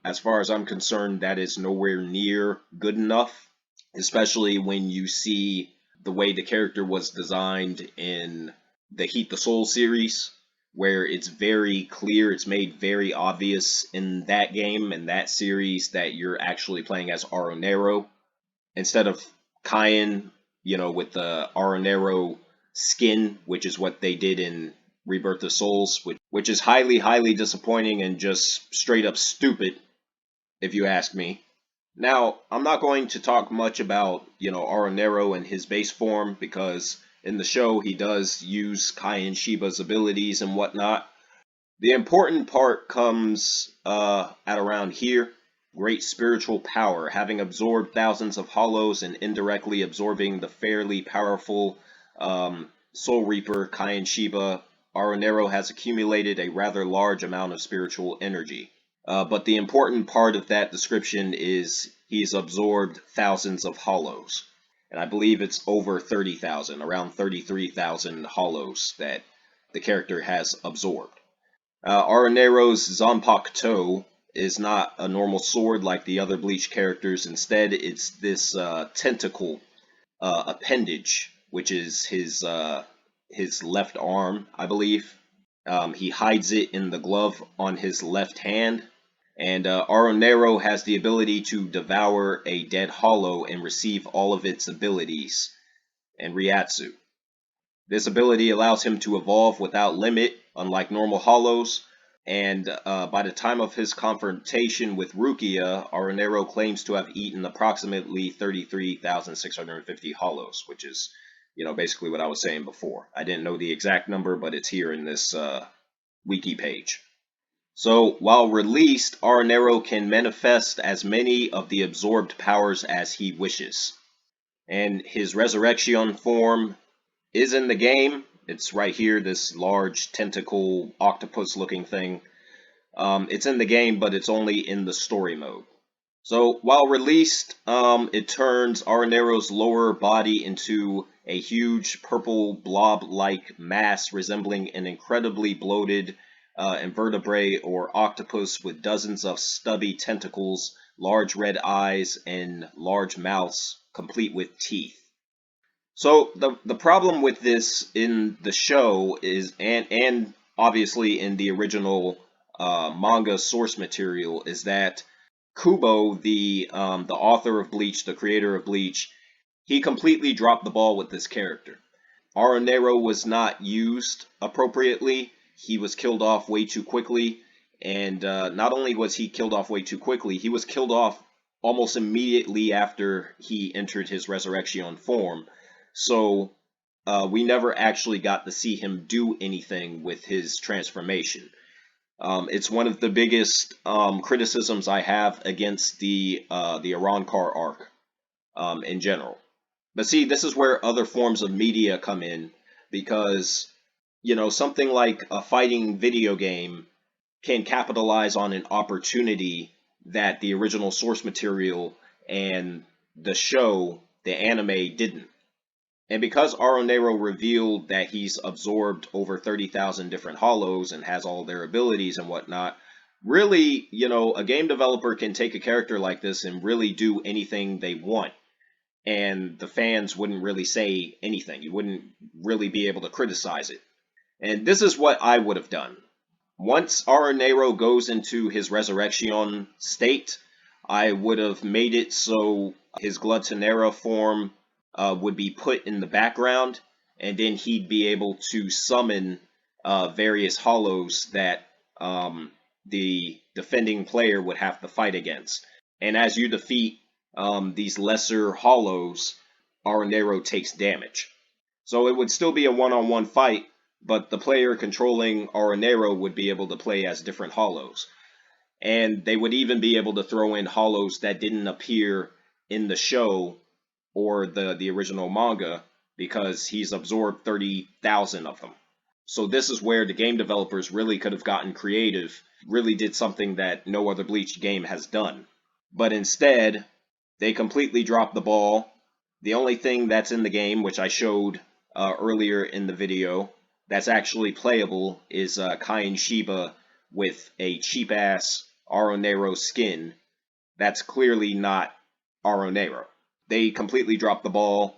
As far as I'm concerned, that is nowhere near good enough, especially when you see the way the character was designed in the Heat the Soul series. where it's very clear, it's made very obvious in that game, in that series, that you're actually playing as Aronero instead of Cayenne, with the Aronero skin, which is what they did in Rebirth of Souls, which is highly, highly disappointing and just straight up stupid, if you ask me. Now, I'm not going to talk much about, Aronero and his base form, because in the show he does use Cayenne Shiba's abilities and whatnot. The important part comes at around here. Great spiritual power. Having absorbed thousands of hollows and indirectly absorbing the fairly powerful Soul Reaper Cayenne Shiba, Aronero has accumulated a rather large amount of spiritual energy. But the important part of that description is he's absorbed thousands of hollows. And I believe it's over 30,000, around 33,000 hollows that the character has absorbed. Aronero's Zanpakuto is not a normal sword like the other Bleach characters. Instead, it's this tentacle appendage, which is his left arm, I believe. He hides it in the glove on his left hand. And Aronero has the ability to devour a dead hollow and receive all of its abilities and Ryatsu. This ability allows him to evolve without limit, unlike normal hollows, and by the time of his confrontation with Rukia, Aronero claims to have eaten approximately 33,650 hollows, which is, basically what I was saying before. I didn't know the exact number, but it's here in this wiki page. So, while released, Aronero can manifest as many of the absorbed powers as he wishes. And his resurrection form is in the game. It's right here, this large tentacle octopus looking thing. It's in the game, but it's only in the story mode. So while released, it turns Aronero's lower body into a huge purple blob-like mass resembling an incredibly bloated invertebrate or octopus with dozens of stubby tentacles, large red eyes, and large mouths complete with teeth. So the problem with this in the show is, and obviously in the original manga source material, is that Kubo, the author of Bleach, the creator of Bleach, he completely dropped the ball with this character. Aronero was not used appropriately. He was killed off way too quickly, and not only was he killed off way too quickly, he was killed off almost immediately after he entered his resurrection form. So we never actually got to see him do anything with his transformation. It's one of the biggest criticisms I have against the Arrancar arc in general. But see, this is where other forms of media come in, because something like a fighting video game can capitalize on an opportunity that the original source material and the show, the anime, didn't. And because Aronero revealed that he's absorbed over 30,000 different hollows and has all their abilities and whatnot, really, a game developer can take a character like this and really do anything they want. And the fans wouldn't really say anything. You wouldn't really be able to criticize it. And this is what I would have done. Once Aronero goes into his resurrection state, I would have made it so his Gluttonera form would be put in the background, and then he'd be able to summon various hollows that the defending player would have to fight against. And as you defeat these lesser hollows, Aronero takes damage. So it would still be a one-on-one fight, but the player controlling Aronero would be able to play as different hollows. And they would even be able to throw in hollows that didn't appear in the show or the original manga, because he's absorbed 30,000 of them. So this is where the game developers really could have gotten creative, really did something that no other Bleach game has done. But instead, they completely dropped the ball. The only thing that's in the game, which I showed earlier in the video, that's actually playable is Cayenne Shiba with a cheap-ass Aronero skin. That's clearly not Aronero. They completely dropped the ball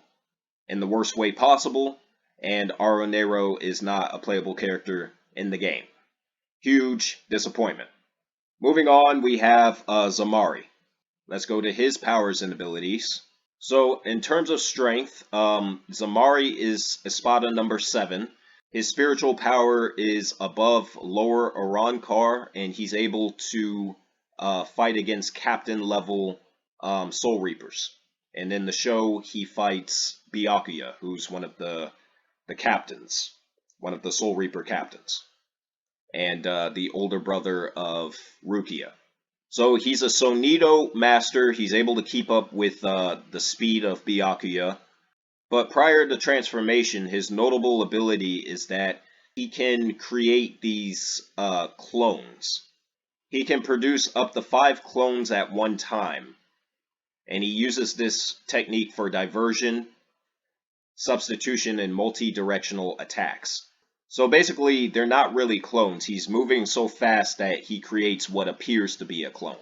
in the worst way possible, and Aronero is not a playable character in the game. Huge disappointment. Moving on, we have Zamari. Let's go to his powers and abilities. So, in terms of strength, Zamari is Espada number 7. His spiritual power is above lower Arankar, and he's able to fight against captain level Soul Reapers. And in the show, he fights Byakuya, who's one of the captains, one of the Soul Reaper captains, and the older brother of Rukia. So he's a Sonido master. He's able to keep up with the speed of Byakuya. But prior to transformation, his notable ability is that he can create these clones. He can produce up to 5 clones at one time. And he uses this technique for diversion, substitution, and multi-directional attacks. So basically, they're not really clones. He's moving so fast that he creates what appears to be a clone.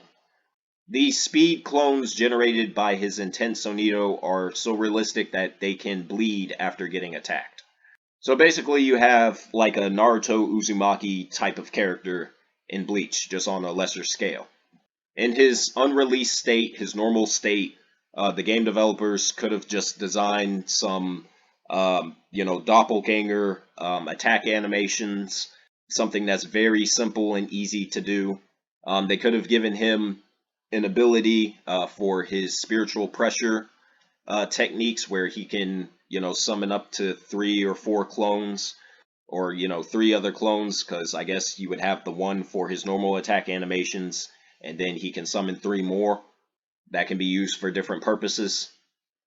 These speed clones generated by his intense Sonido are so realistic that they can bleed after getting attacked. So basically, you have like a Naruto Uzumaki type of character in Bleach, just on a lesser scale. In his unreleased state, his normal state, the game developers could have just designed some doppelganger attack animations, something that's very simple and easy to do. They could have given him an ability for his spiritual pressure techniques where he can, summon up to 3 or 4 clones, or, 3 other clones, because I guess you would have the one for his normal attack animations, and then he can summon 3 more that can be used for different purposes.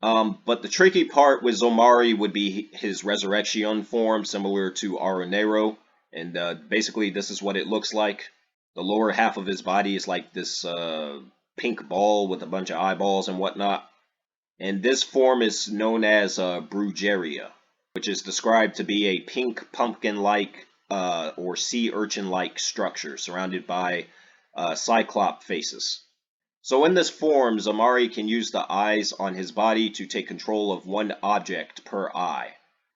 But the tricky part with Zomari would be his Resurrection form, similar to Aronero, and basically this is what it looks like. The lower half of his body is like this pink ball with a bunch of eyeballs and whatnot. And this form is known as Brujeria, which is described to be a pink pumpkin-like or sea urchin-like structure surrounded by cyclop faces. So in this form, Zamari can use the eyes on his body to take control of one object per eye.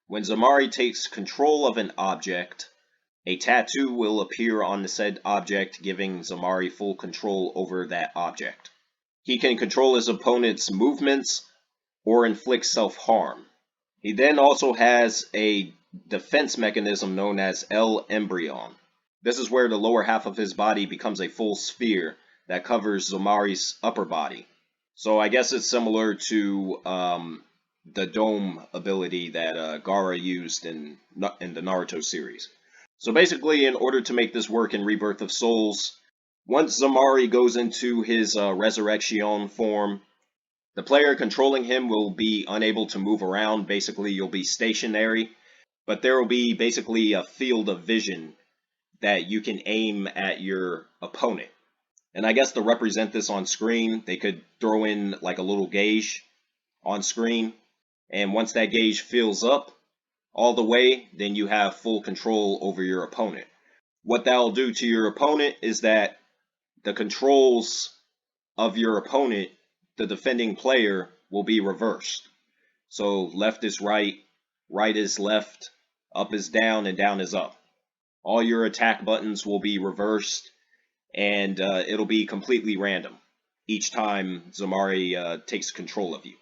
When Zamari takes control of an object, a tattoo will appear on the said object, giving Zamari full control over that object. He can control his opponent's movements or inflict self-harm. He then also has a defense mechanism known as El Embryon. This is where the lower half of his body becomes a full sphere that covers Zomari's upper body. So I guess it's similar to the Dome ability that Gaara used in the Naruto series. So basically, in order to make this work in Rebirth of Souls, once Zamari goes into his Resurrection form, the player controlling him will be unable to move around. Basically, you'll be stationary, but there will be basically a field of vision that you can aim at your opponent. And I guess to represent this on screen, they could throw in like a little gauge on screen. And once that gauge fills up all the way, then you have full control over your opponent. What that'll do to your opponent is that the controls of your opponent, the defending player, will be reversed. So left is right, right is left, up is down, and down is up. All your attack buttons will be reversed, and it'll be completely random each time Zamari takes control of you.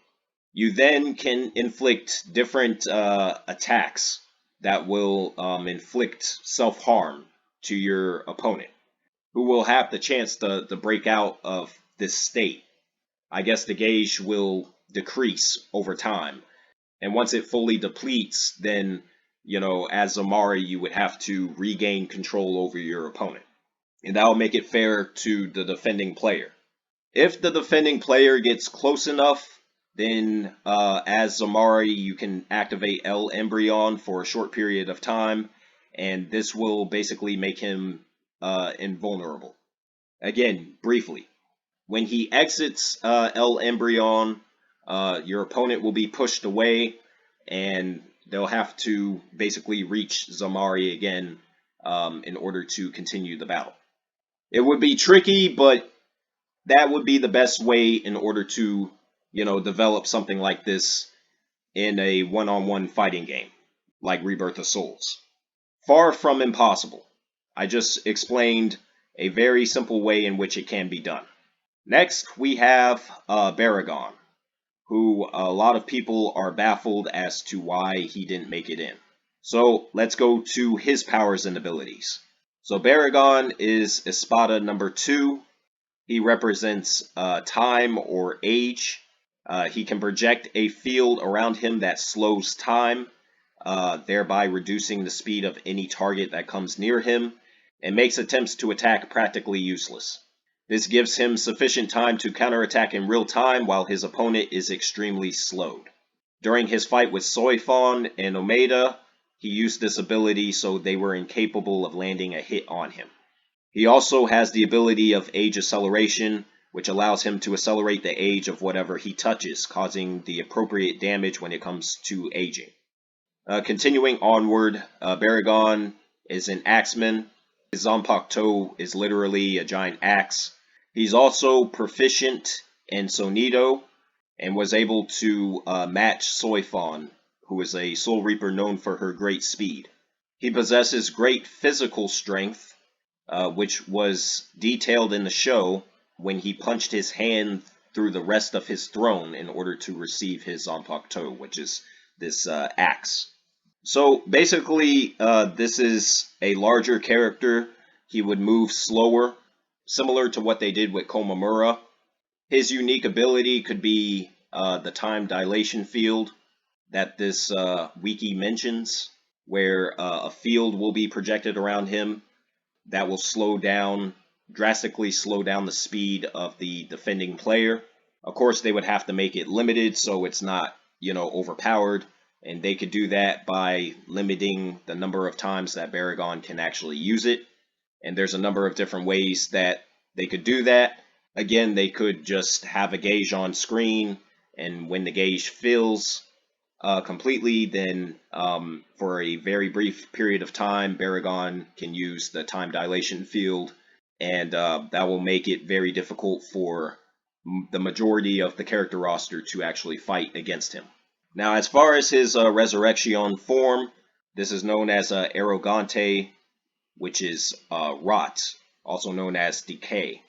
You then can inflict different attacks that will inflict self-harm to your opponent, who will have the chance to break out of this state. I guess the gauge will decrease over time, and once it fully depletes, then, as Zamari, you would have to regain control over your opponent. And that will make it fair to the defending player. If the defending player gets close enough, then as Zamari, you can activate El Embryon for a short period of time, and this will basically make him invulnerable. Again, briefly, when he exits El Embryon, your opponent will be pushed away, and they'll have to basically reach Zamari again in order to continue the battle. It would be tricky, but that would be the best way in order to, develop something like this in a one-on-one fighting game, like Rebirth of Souls. Far from impossible. I just explained a very simple way in which it can be done. Next, we have Baragon, who a lot of people are baffled as to why he didn't make it in. So let's go to his powers and abilities. So Baragon is Espada number 2. He represents time or age. He can project a field around him that slows time, thereby reducing the speed of any target that comes near him, and makes attempts to attack practically useless. This gives him sufficient time to counterattack in real time while his opponent is extremely slowed. During his fight with Soifon and Omeda, he used this ability so they were incapable of landing a hit on him. He also has the ability of age acceleration, which allows him to accelerate the age of whatever he touches, causing the appropriate damage when it comes to aging. Continuing onward, Baragon is an axeman. His Zanpakuto is literally a giant axe. He's also proficient in Sonido and was able to match Soifon, who is a Soul Reaper known for her great speed. He possesses great physical strength, which was detailed in the show when he punched his hand through the rest of his throne in order to receive his Zanpakuto, which is this axe. So basically, this is a larger character. He would move slower, similar to what they did with Komamura. His unique ability could be the time dilation field that this wiki mentions, where a field will be projected around him that will drastically slow down the speed of the defending player. Of course, they would have to make it limited so it's not, overpowered. And they could do that by limiting the number of times that Baragon can actually use it. And there's a number of different ways that they could do that. Again, they could just have a gauge on screen, and when the gauge fills completely, then for a very brief period of time, Baragon can use the time dilation field, and that will make it very difficult for the majority of the character roster to actually fight against him. Now, as far as his Resurrection form, this is known as Arrogante, which is Rot, also known as Decay.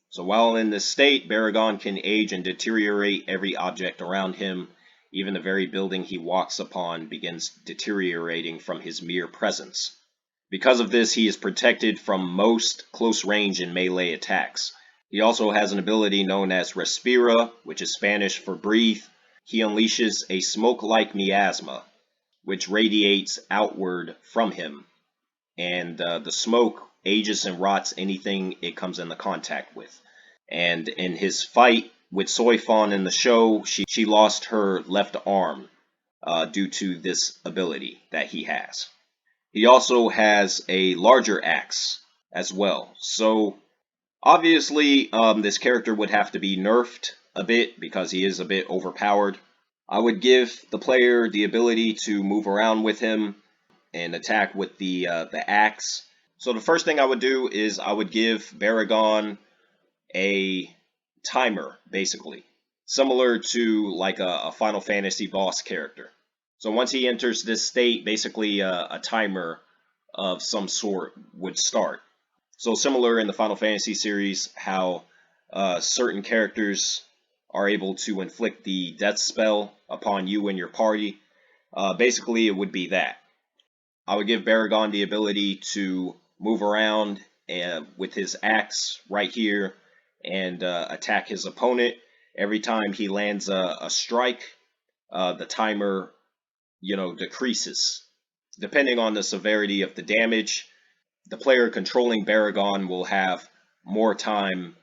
So while in this state, Baragon can age and deteriorate every object around him. Even the very building he walks upon begins deteriorating from his mere presence. Because of this, he is protected from most close range and melee attacks. He also has an ability known as Respira, which is Spanish for breathe. He unleashes a smoke-like miasma, which radiates outward from him, and the smoke ages and rots anything it comes into contact with. And in his fight with Soifon in the show, she lost her left arm due to this ability that he has. He also has a larger axe as well. So obviously, this character would have to be nerfed a bit because he is a bit overpowered. I would give the player the ability to move around with him and attack with the axe. So the first thing I would do is I would give Baragon a timer, basically, similar to like a Final Fantasy boss character. So once he enters this state, basically a timer of some sort would start. So similar in the Final Fantasy series, how certain characters are able to inflict the death spell upon you and your party. Basically, it would be that. I would give Baragon the ability to move around with his axe right here and attack his opponent. Every time he lands a strike, the timer, decreases. Depending on the severity of the damage, the player controlling Baragon will have more time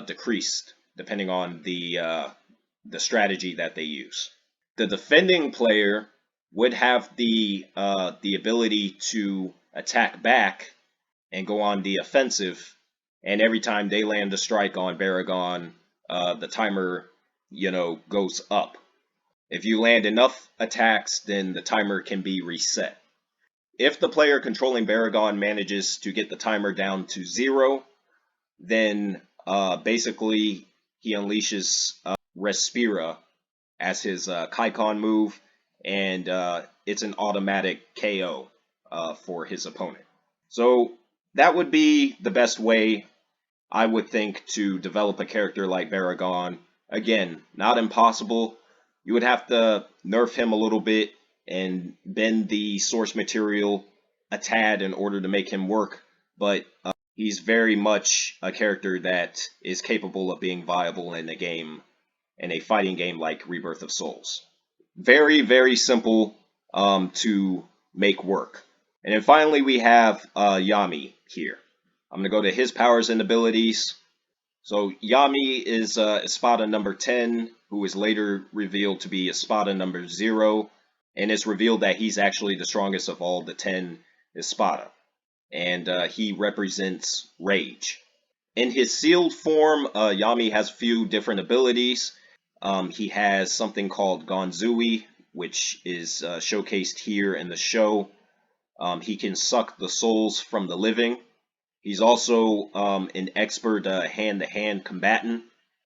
decreased, depending on the strategy that they use. The defending player would have the ability to attack back and go on the offensive, and every time they land a strike on Baragon, the timer, goes up. If you land enough attacks, then the timer can be reset. If the player controlling Baragon manages to get the timer down to 0, then basically he unleashes Respira as his Kaikon move, and it's an automatic KO. for his opponent. So that would be the best way, I would think, to develop a character like Baragon. Again, not impossible. You would have to nerf him a little bit and bend the source material a tad in order to make him work, but he's very much a character that is capable of being viable in a game, in a fighting game like Rebirth of Souls. Very, very simple to make work. And then finally we have Yami here. I'm going to go to his powers and abilities. So Yami is Espada number 10, who is later revealed to be Espada number 0, and it's revealed that he's actually the strongest of all the 10 Espada, and he represents Rage. In his sealed form, Yami has a few different abilities. He has something called Gonzui, which is showcased here in the show. He can suck the souls from the living. He's also an expert hand-to-hand combatant.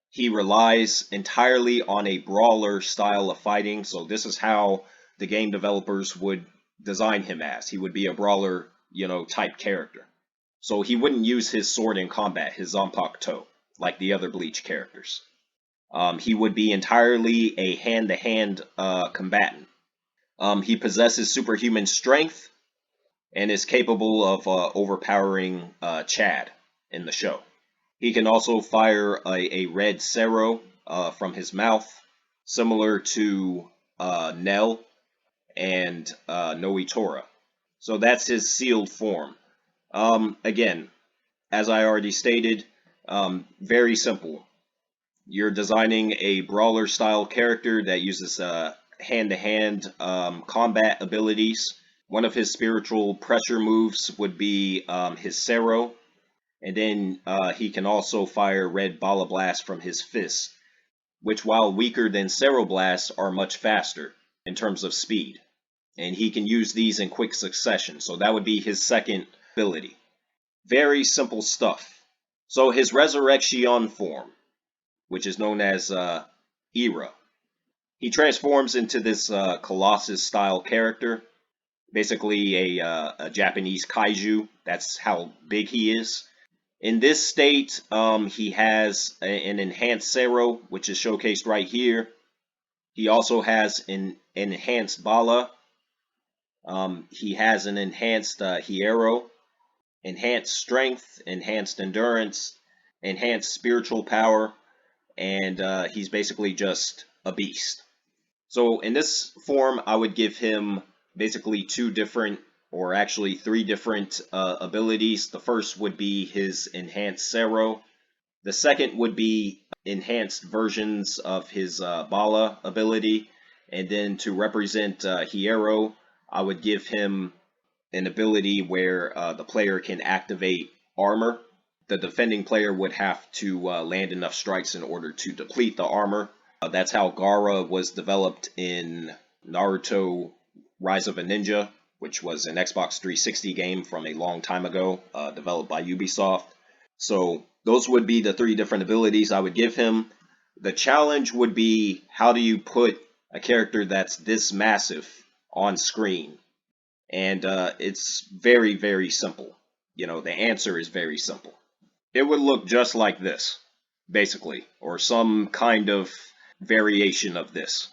He relies entirely on a brawler style of fighting, so this is how the game developers would design him as. He would be a brawler, type character. So he wouldn't use his sword in combat, his Zanpakuto, like the other Bleach characters. He would be entirely a hand-to-hand combatant. He possesses superhuman strength and is capable of overpowering Chad in the show. He can also fire a red Cero from his mouth, similar to Nell and Noitora. So that's his sealed form. Again, as I already stated, very simple. You're designing a brawler style character that uses hand-to-hand combat abilities. One of his spiritual pressure moves would be his Cero, and then he can also fire red Bala Blast from his fists, which, while weaker than Cero Blast, are much faster in terms of speed. And he can use these in quick succession, so that would be his second ability. Very simple stuff. So his Resurrection form, which is known as Era, he transforms into this Colossus-style character. Basically a Japanese kaiju. That's how big he is. In this state, he has an enhanced Cero, which is showcased right here. He also has an enhanced Bala. He has an enhanced Hierro, enhanced strength, enhanced endurance, enhanced spiritual power, and he's basically just a beast. So in this form, I would give him basically two different, or actually three different abilities. The first would be his enhanced Cero. The second would be enhanced versions of his Bala ability. And then to represent Hierro, I would give him an ability where the player can activate armor. The defending player would have to land enough strikes in order to deplete the armor. That's how Gaara was developed in Naruto Rise of a Ninja, which was an Xbox 360 game from a long time ago, developed by Ubisoft. So those would be the three different abilities I would give him. The challenge would be, how do you put a character that's this massive on screen? And it's very, very simple. The answer is very simple. It would look just like this, basically, or some kind of variation of this.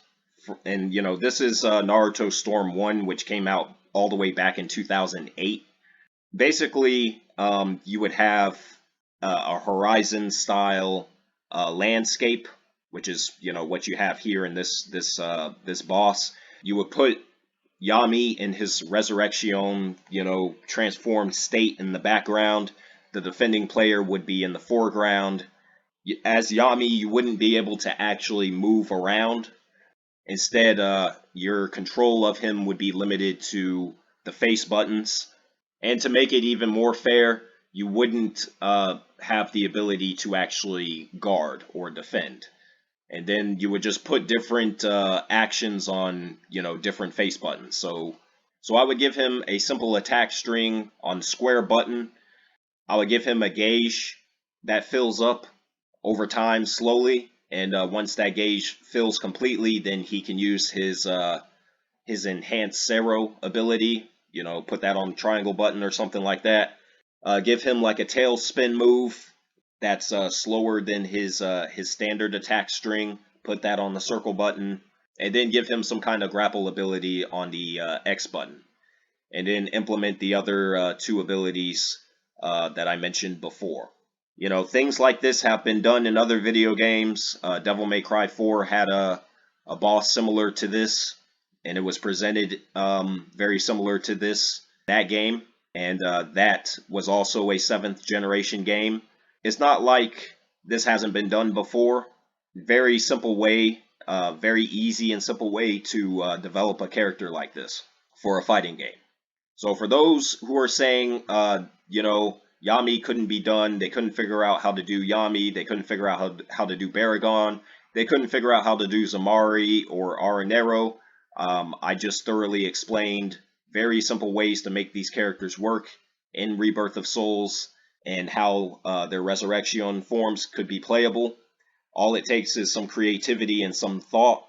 And this is Naruto Storm 1, which came out all the way back in 2008. Basically, you would have a horizon style landscape, which is what you have here in this boss. You would put Yami in his resurrection, transformed state in the background. The defending player would be in the foreground. As Yami, you wouldn't be able to actually move around. Instead, your control of him would be limited to the face buttons. And to make it even more fair, you wouldn't have the ability to actually guard or defend. And then you would just put different actions on, different face buttons. So I would give him a simple attack string on square button. I would give him a gauge that fills up over time slowly. And once that gauge fills completely, then he can use his enhanced Cero ability, you know, put that on the triangle button or something like that. Give him like a tail spin move that's slower than his standard attack string. Put that on the circle button, and then give him some kind of grapple ability on the X button, and then implement the other two abilities that I mentioned before. You know, things like this have been done in other video games. Devil May Cry 4 had a boss similar to this, and it was presented very similar to that game, and that was also a 7th generation game. It's not like this hasn't been done before. Very simple way, very easy and simple way to develop a character like this for a fighting game. So for those who are saying, you know, Yami couldn't be done, they couldn't figure out how to do Yami, they couldn't figure out how to do Baragon, they couldn't figure out how to do Zamari or Aranero, I just thoroughly explained very simple ways to make these characters work in Rebirth of Souls, and how their resurrection forms could be playable. All it takes is some creativity and some thought,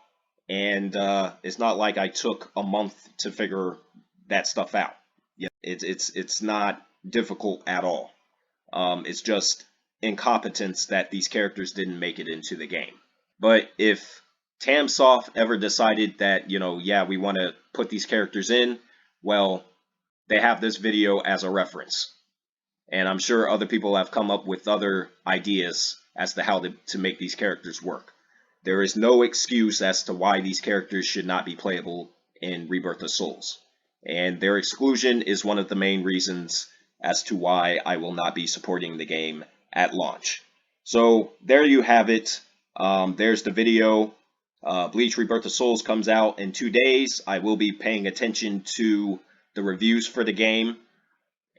and it's not like I took a month to figure that stuff out. Yeah, it's not difficult at all. It's just incompetence that these characters didn't make it into the game. But if Tamsoft ever decided that, you know, yeah, we want to put these characters in, well, they have this video as a reference. And I'm sure other people have come up with other ideas as to how to make these characters work. There is no excuse as to why these characters should not be playable in Rebirth of Souls. And their exclusion is one of the main reasons as to why I will not be supporting the game at launch. So there you have it. There's the video. Bleach Rebirth of Souls comes out in 2 days. I will be paying attention to the reviews for the game.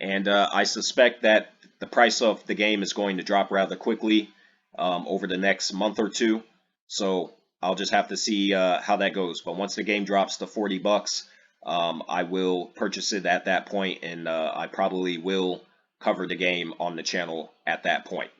And I suspect that the price of the game is going to drop rather quickly over the next month or two. So I'll just have to see how that goes. But once the game drops to $40, I will purchase it at that point, and I probably will cover the game on the channel at that point.